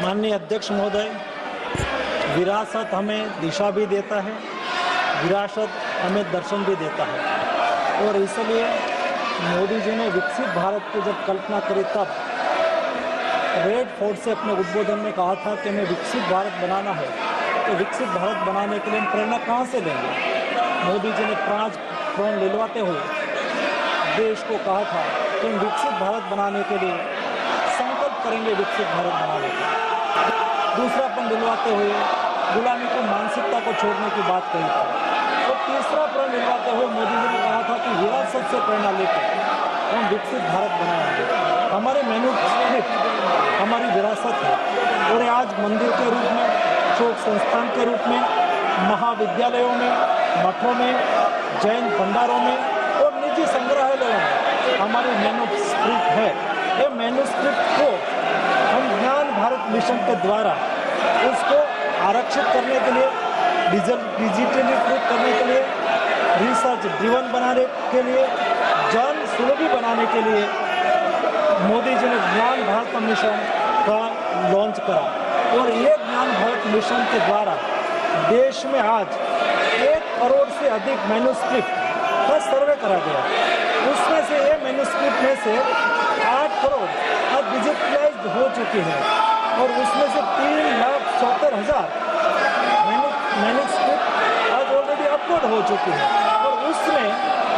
माननीय अध्यक्ष महोदय, विरासत हमें दिशा भी देता है, विरासत हमें दर्शन भी देता है। और इसलिए मोदी जी ने विकसित भारत की जब कल्पना करी तब रेड फोर्ट से अपने उद्बोधन में कहा था कि हमें विकसित भारत बनाना है। तो विकसित भारत बनाने के लिए हम प्रेरणा कहाँ से लेंगे? मोदी जी ने प्रण लिलवाते हुए देश को कहा था कि हम विकसित भारत बनाने के लिए संकल्प करेंगे, विकसित भारत बनाने का। दूसरा प्रण दिलवाते हुए गुलामी की मानसिकता को छोड़ने की बात कही थी। और तीसरा प्रण दिलवाते हुए मोदी जी ने कहा था कि विरासत से प्रेरणा लेकर हम विकसित भारत बनाएंगे। हमारे मैन्युस्क्रिप्ट हमारी विरासत है और आज मंदिर के रूप में, शोक संस्थान के रूप में, महाविद्यालयों में, मठों में, जैन भंडारों में और निजी संग्रहालयों में हमारी मैन्युस्क्रिप्ट है। ये मैन्युस्क्रिप्ट को हम ज्ञान भारत मिशन के द्वारा उसको आरक्षित करने के लिए, डिजिटलीकृत करने के लिए, रिसर्च ड्रिवन बनाने के लिए, जन सुलभी बनाने के लिए मोदी जी ने ज्ञान भारत मिशन का लॉन्च करा। और ये ज्ञान भारत मिशन के द्वारा देश में आज 1 करोड़ से अधिक मैन्युस्क्रिप्ट का सर्वे करा गया। उसमें से ये मैन्युस्क्रिप्ट में से 8 करोड़ आज डिजिटलाइज्ड हो चुकी है और उसमें से 3,70,000 मैन्युस्क्रिप्ट आज ऑलरेडी अपलोड हो चुकी है। और उसमें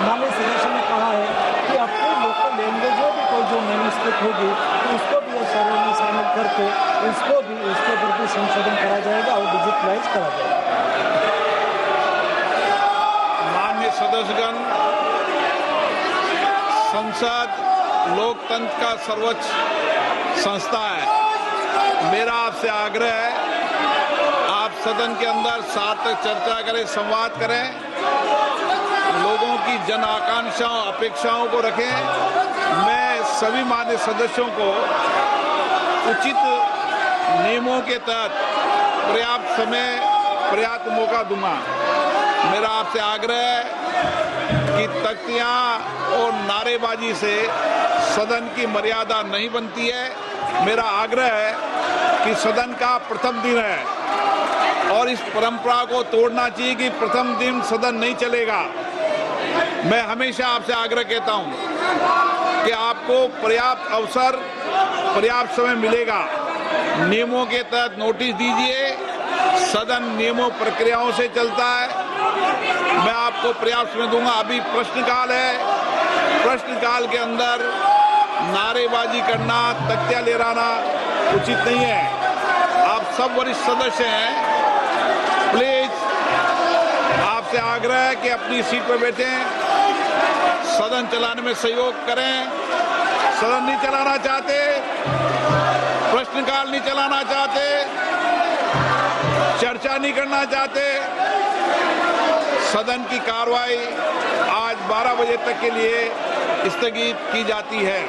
माननीय सदस्य ने कहा है कि अपने लोकल लैंग्वेज में भी कोई जो मैन्युस्क्रिप्ट होगी तो उसको भी ये सर्वे में शामिल करके उसके ऊपर भी संशोधन करा जाएगा और डिजिटलाइज करा जाएगा। माननीय सदस्यगण, संसद लोकतंत्र का सर्वोच्च संस्था है। मेरा आपसे आग्रह है, आप सदन के अंदर सार्थक चर्चा करें, संवाद करें, लोगों की जन आकांक्षाओं, अपेक्षाओं को रखें। मैं सभी माननीय सदस्यों को उचित नियमों के तहत पर्याप्त समय, पर्याप्त मौका दूंगा। मेरा आपसे आग्रह है कि तख्तियां और नारेबाजी से सदन की मर्यादा नहीं बनती है। मेरा आग्रह है कि सदन का प्रथम दिन है और इस परंपरा को तोड़ना चाहिए कि प्रथम दिन सदन नहीं चलेगा। मैं हमेशा आपसे आग्रह कहता हूं कि आपको पर्याप्त अवसर, पर्याप्त समय मिलेगा। नियमों के तहत नोटिस दीजिए। सदन नियमों प्रक्रियाओं से चलता है। मैं आपको पर्याप्त समय दूंगा। अभी प्रश्नकाल है, प्रश्नकाल के अंदर नारेबाजी करना, तख्तियां लहराना उचित नहीं है। आप सब वरिष्ठ सदस्य हैं, प्लीज आपसे आग्रह है कि अपनी सीट पर बैठें, सदन चलाने में सहयोग करें। सदन नहीं चलाना चाहते, प्रश्नकाल नहीं चलाना चाहते, चर्चा नहीं करना चाहते, सदन की कार्रवाई आज 12 बजे तक के लिए स्थगित की जाती है।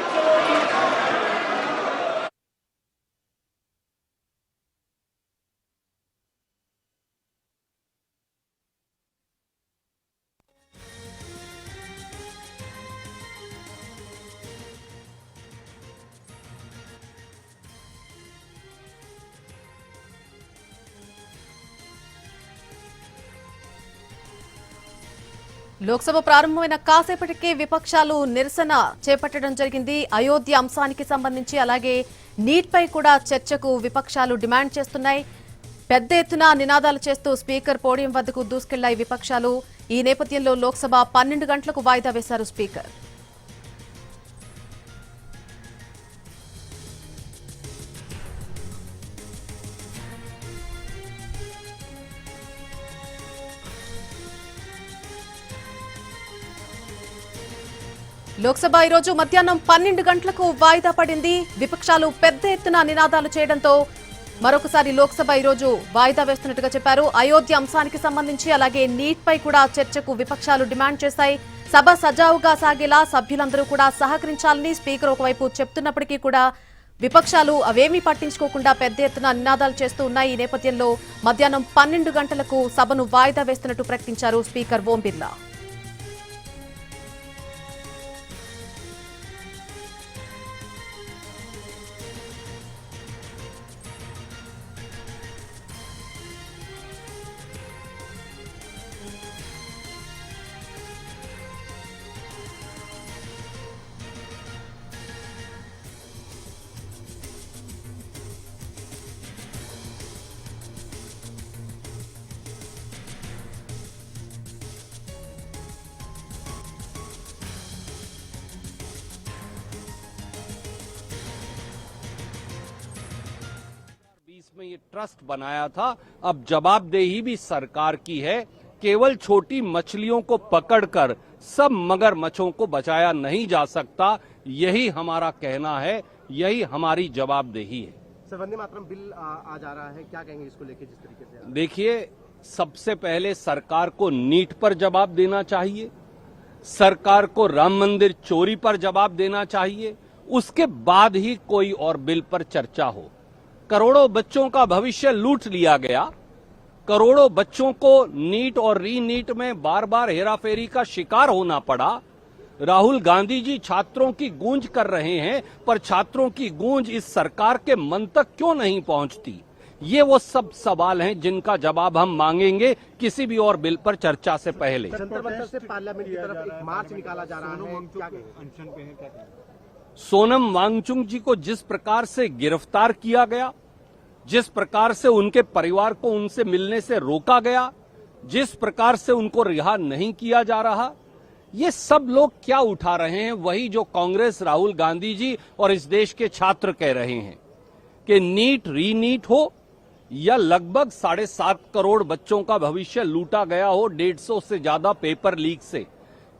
లోక్సభ ప్రారంభమైన కాసేపటికే విపక్షాలు నిరసన చేపట్టడం జరిగింది. అయోధ్య అంశానికి సంబంధించి అలాగే నీట్ పై కూడా చర్చకు విపక్షాలు డిమాండ్ చేస్తున్నాయి. పెద్ద ఎత్తున నినాదాలు చేస్తూ స్పీకర్ పోడియం వద్దకు దూసుకెళ్లాయి విపక్షాలు. ఈ నేపథ్యంలో లోక్సభ 12 గంటలకు వాయిదా వేశారు స్పీకర్. లోక్సభ ఈ రోజు మధ్యాహ్నం 12 గంటలకు వాయిదా పడింది. విపక్షాలు పెద్ద ఎత్తున నినాదాలు చేయడంతో మరొకసారి లోక్సభ ఈ రోజు వాయిదా వేస్తున్నట్టుగా చెప్పారు. అయోధ్య అంశానికి సంబంధించి అలాగే నీట్ పై కూడా చర్చకు విపక్షాలు డిమాండ్ చేశాయి. సభ సజావుగా సాగేలా సభ్యులందరూ కూడా సహకరించాలని స్పీకర్ ఒకవైపు చెప్తున్నప్పటికీ కూడా విపక్షాలు అవేమీ పట్టించుకోకుండా పెద్ద ఎత్తున నినాదాలు చేస్తూ ఉన్నాయి. ఈ నేపథ్యంలో మధ్యాహ్నం 12 గంటలకు సభను వాయిదా వేస్తున్నట్టు ప్రకటించారు స్పీకర్ ఓం బిర్లా. ट्रस्ट बनाया था, अब जवाबदेही भी सरकार की है। केवल छोटी मछलियों को पकड़कर सब मगरमच्छों को बचाया नहीं जा सकता, यही हमारा कहना है, यही हमारी जवाबदेही है। सर, वंदे मातरम बिल आ जा रहा है, क्या कहेंगे इसको लेकर जिस तरीके से? देखिए, सबसे पहले सरकार को नीट पर जवाब देना चाहिए, सरकार को राम मंदिर चोरी पर जवाब देना चाहिए, उसके बाद ही कोई और बिल पर चर्चा हो। करोड़ों बच्चों का भविष्य लूट लिया गया, करोड़ों बच्चों को नीट और री नीट में बार बार हेराफेरी का शिकार होना पड़ा। राहुल गांधी जी छात्रों की गूंज कर रहे हैं, पर छात्रों की गूंज इस सरकार के मन तक क्यों नहीं पहुंचती? ये वो सब सवाल हैं जिनका जवाब हम मांगेंगे किसी भी और बिल पर चर्चा से पहले। जंतर मंतर से पार्लियामेंट की तरफ एक मार्च निकाला जा रहा है, क्या कहेंगे? सोनम वांगचुक जी को जिस प्रकार से गिरफ्तार किया गया, जिस प्रकार से उनके परिवार को उनसे मिलने से रोका गया, जिस प्रकार से उनको रिहा नहीं किया जा रहा, ये सब लोग क्या उठा रहे हैं? वही जो कांग्रेस, राहुल गांधी जी और इस देश के छात्र कह रहे हैं कि नीट री नीट हो या लगभग 7.5 करोड़ बच्चों का भविष्य लूटा गया हो 150 से ज्यादा पेपर लीक से।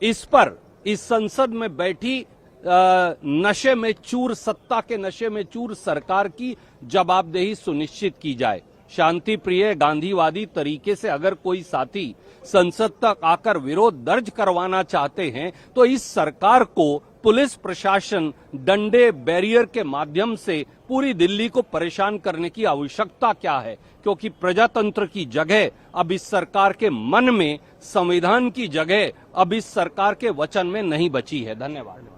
इस पर इस संसद में बैठी नशे में चूर, सत्ता के नशे में चूर सरकार की जवाबदेही सुनिश्चित की जाए। शांति प्रिय गांधीवादी तरीके से अगर कोई साथी संसद तक आकर विरोध दर्ज करवाना चाहते हैं तो इस सरकार को पुलिस प्रशासन डंडे, बैरियर के माध्यम से पूरी दिल्ली को परेशान करने की आवश्यकता क्या है? क्योंकि प्रजातंत्र की जगह अब इस सरकार के मन में, संविधान की जगह अब इस सरकार के वचन में नहीं बची है। धन्यवाद।